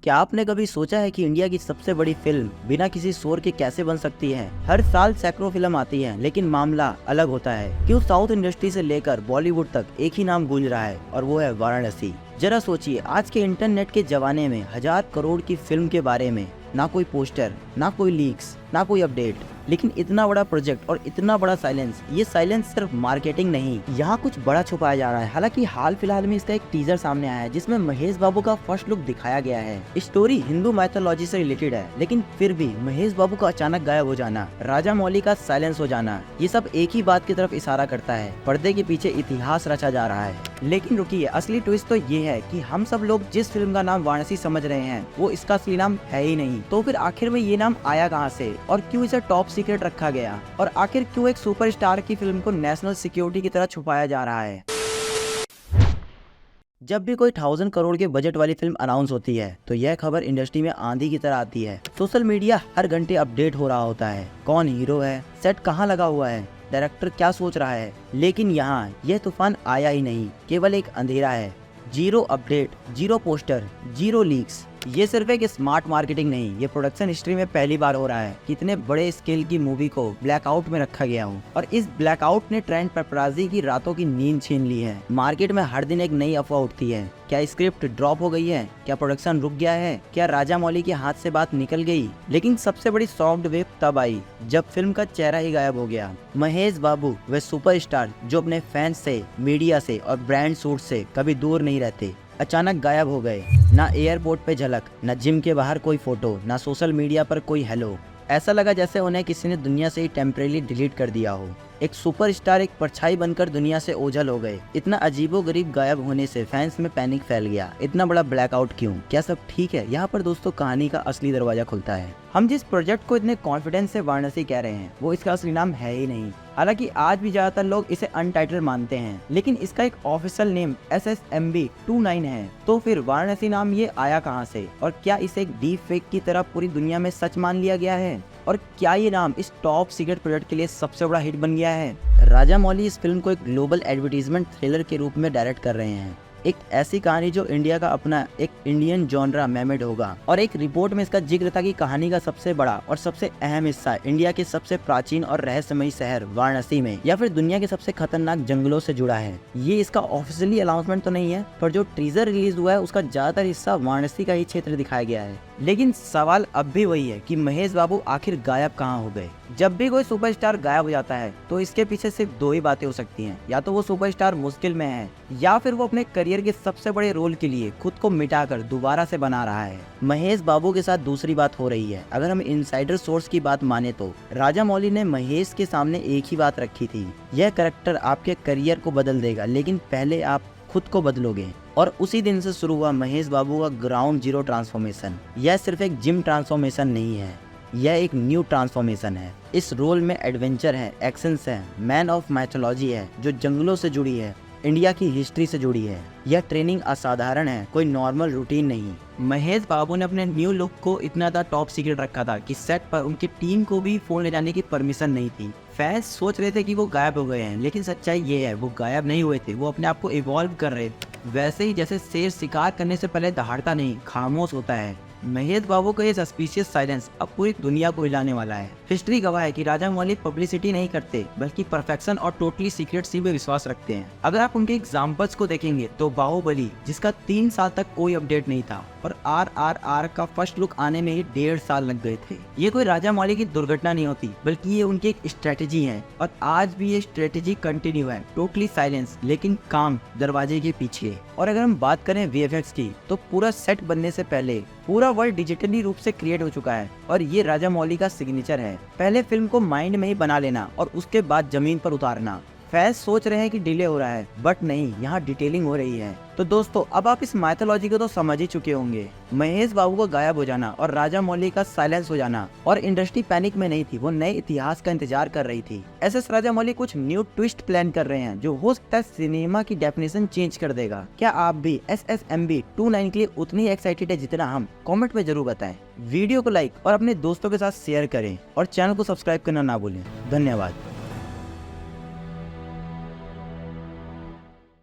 क्या आपने कभी सोचा है कि इंडिया की सबसे बड़ी फिल्म बिना किसी शोर के कैसे बन सकती है? हर साल सैकड़ों फिल्म आती है, लेकिन मामला अलग होता है। क्यों साउथ इंडस्ट्री से लेकर बॉलीवुड तक एक ही नाम गूंज रहा है और वो है वाराणसी। जरा सोचिए, आज के इंटरनेट के जमाने में 1000 करोड़ की फिल्म के बारे में ना कोई पोस्टर, ना कोई लीक्स, ना कोई अपडेट, लेकिन इतना बड़ा प्रोजेक्ट और इतना बड़ा साइलेंस। ये साइलेंस सिर्फ मार्केटिंग नहीं, यहाँ कुछ बड़ा छुपाया जा रहा है। हालांकि हाल फिलहाल में इसका एक टीजर सामने आया है जिसमें महेश बाबू का फर्स्ट लुक दिखाया गया है। स्टोरी हिंदू माइथोलॉजी से रिलेटेड है, लेकिन फिर भी महेश बाबू का अचानक गायब हो जाना, राजा मौली का साइलेंस हो जाना, ये सब एक ही बात की तरफ इशारा करता है। पर्दे के पीछे इतिहास रचा जा रहा है। लेकिन रुकिए, असली ट्विस्ट तो ये है कि हम सब लोग जिस फिल्म का नाम वाराणसी समझ रहे हैं वो इसका असली नाम है ही नहीं। तो फिर आखिर में ये नाम आया कहाँ से और क्यों इसे टॉप सीक्रेट रखा गया, और आखिर क्यों एक सुपरस्टार की फिल्म को नेशनल सिक्योरिटी की तरह छुपाया जा रहा है? जब भी कोई 1000 करोड़ के बजट वाली फिल्म अनाउंस होती है तो यह खबर इंडस्ट्री में आंधी की तरह आती है। सोशल मीडिया हर घंटे अपडेट हो रहा होता है। कौन हीरो है, सेट कहाँ लगा हुआ है, डायरेक्टर क्या सोच रहा है। लेकिन यहाँ यह तूफान आया ही नहीं, केवल एक अंधेरा है। Zero update, zero poster, zero leaks. ये सिर्फ एक स्मार्ट मार्केटिंग नहीं, ये प्रोडक्शन हिस्ट्री में पहली बार हो रहा है कि इतने बड़े स्केल की मूवी को ब्लैकआउट में रखा गया हो। और इस ब्लैकआउट ने ट्रेंड पेपराजी की रातों की नींद छीन ली है। मार्केट में हर दिन एक नई अफवाह उठती है। क्या स्क्रिप्ट ड्रॉप हो गई है? क्या प्रोडक्शन रुक गया है? क्या राजा मौली के हाथ से बात निकल गई? लेकिन सबसे बड़ी सॉफ्ट वेव तब आई जब फिल्म का चेहरा ही गायब हो गया। महेश बाबू वे सुपरस्टार जो अपने फैंस से, मीडिया से और ब्रांड सूट से कभी दूर नहीं रहते, अचानक गायब हो गए। ना एयरपोर्ट पे झलक, ना जिम के बाहर कोई फोटो, ना सोशल मीडिया पर कोई हेलो। ऐसा लगा जैसे उन्हें किसी ने दुनिया से ही टेम्परेली डिलीट कर दिया हो। एक सुपरस्टार एक परछाई बनकर दुनिया से ओझल हो गए। इतना अजीबोगरीब गायब होने से फैंस में पैनिक फैल गया। इतना बड़ा ब्लैकआउट क्यों? क्या सब ठीक है? यहाँ पर दोस्तों कहानी का असली दरवाजा खुलता है। हम जिस प्रोजेक्ट को इतने कॉन्फिडेंस से वाराणसी कह रहे हैं वो इसका असली नाम है ही नहीं। हालांकि आज भी ज्यादातर लोग इसे अनटाइटल मानते हैं, लेकिन इसका एक ऑफिशियल नेम SSMB29 है। तो फिर वाराणसी नाम ये आया कहाँ से, और क्या इसे एक डीप फेक की तरह पूरी दुनिया में सच मान लिया गया है? और क्या ये नाम इस टॉप सीक्रेट प्रोजेक्ट के लिए सबसे बड़ा हिट बन गया है? राजा मौली इस फिल्म को एक ग्लोबल एडवर्टीजमेंट थ्रिलर के रूप में डायरेक्ट कर रहे हैं। एक ऐसी कहानी जो इंडिया का अपना एक इंडियन जॉनरा मेमेड होगा। और एक रिपोर्ट में इसका जिक्र था कि कहानी का सबसे बड़ा और सबसे अहम हिस्सा इंडिया के सबसे प्राचीन और रहस्यमयी शहर वाराणसी में या फिर दुनिया के सबसे खतरनाक जंगलों से जुड़ा है। ये इसका ऑफिशियली अनाउंसमेंट तो नहीं है, पर जो टीजर रिलीज हुआ है उसका ज्यादातर हिस्सा वाराणसी का ही क्षेत्र दिखाया गया है। लेकिन सवाल अब भी वही है कि महेश बाबू आखिर गायब कहाँ हो गए? जब भी कोई सुपरस्टार गायब हो जाता है तो इसके पीछे सिर्फ दो ही बातें हो सकती हैं। या तो वो सुपरस्टार मुश्किल में है, या फिर वो अपने करियर के सबसे बड़े रोल के लिए खुद को मिटाकर दोबारा से बना रहा है। महेश बाबू के साथ दूसरी बात हो रही है। अगर हम इनसाइडर सोर्स की बात माने तो राजा मौली ने महेश के सामने एक ही बात रखी थी, यह कैरेक्टर आपके करियर को बदल देगा, लेकिन पहले आप खुद को बदलोगे। और उसी दिन से शुरू हुआ महेश बाबू का ग्राउंड जीरो ट्रांसफॉर्मेशन। यह सिर्फ एक जिम ट्रांसफॉर्मेशन नहीं है, यह एक न्यू ट्रांसफॉर्मेशन है। इस रोल में एडवेंचर है, एक्शंस है, मैन ऑफ माइथोलॉजी है जो जंगलों से जुड़ी है, इंडिया की हिस्ट्री से जुड़ी है। यह ट्रेनिंग असाधारण है, कोई नॉर्मल रूटीन नहीं। महेश बाबू ने अपने न्यू लुक को इतना ज़्यादा टॉप सीक्रेट रखा था कि सेट पर उनकी टीम को भी फोन ले जाने की परमिशन नहीं थी। फैंस सोच रहे थे कि वो गायब हो गए हैं, लेकिन सच्चाई ये है वो गायब नहीं हुए थे, वो अपने आप को इवॉल्व कर रहे थे। वैसे ही जैसे शेर शिकार करने से पहले दहाड़ता नहीं, खामोश होता है। महेश बाबू का ये सस्पिशियस साइलेंस अब पूरी दुनिया को हिलाने वाला है। हिस्ट्री गवाह है कि राजा मौली पब्लिसिटी नहीं करते, बल्कि परफेक्शन और टोटली सीक्रेटसी में विश्वास रखते हैं। अगर आप उनके एग्जाम्पल्स को देखेंगे तो बाहुबली, जिसका 3 साल तक कोई अपडेट नहीं था, और RRR का फर्स्ट लुक आने में ही 1.5 साल लग गए थे। ये कोई राजा मौली की दुर्घटना नहीं होती, बल्कि ये उनकी एक स्ट्रेटेजी है। और आज भी ये स्ट्रेटेजी कंटिन्यू है, टोटली साइलेंस लेकिन काम दरवाजे के पीछे। और अगर हम बात करें VFX की, तो पूरा सेट बनने से पहले पूरा वर्ल्ड डिजिटली रूप से क्रिएट हो चुका है, और ये राजा मौली का सिग्नेचर है। पहले फिल्म को माइंड में ही बना लेना और उसके बाद जमीन पर उतारना। फैंस सोच रहे हैं कि डिले हो रहा है, बट नहीं, यहाँ डिटेलिंग हो रही है। तो दोस्तों, अब आप इस माइथोलॉजी को तो समझ ही चुके होंगे। महेश बाबू को गायब हो जाना और राजा मौली का साइलेंस हो जाना, और इंडस्ट्री पैनिक में नहीं थी, वो नए इतिहास का इंतजार कर रही थी। SS राजा मौली कुछ न्यू ट्विस्ट प्लान कर रहे हैं जो हो सकता है सिनेमा की डेफिनेशन चेंज कर देगा। क्या आप भी SSMB29 के लिए उतनी एक्साइटेड है जितना हम? कमेंट में जरूर बताएं। वीडियो को लाइक और अपने दोस्तों के साथ शेयर करें और चैनल को सब्सक्राइब करना ना भूलें। धन्यवाद।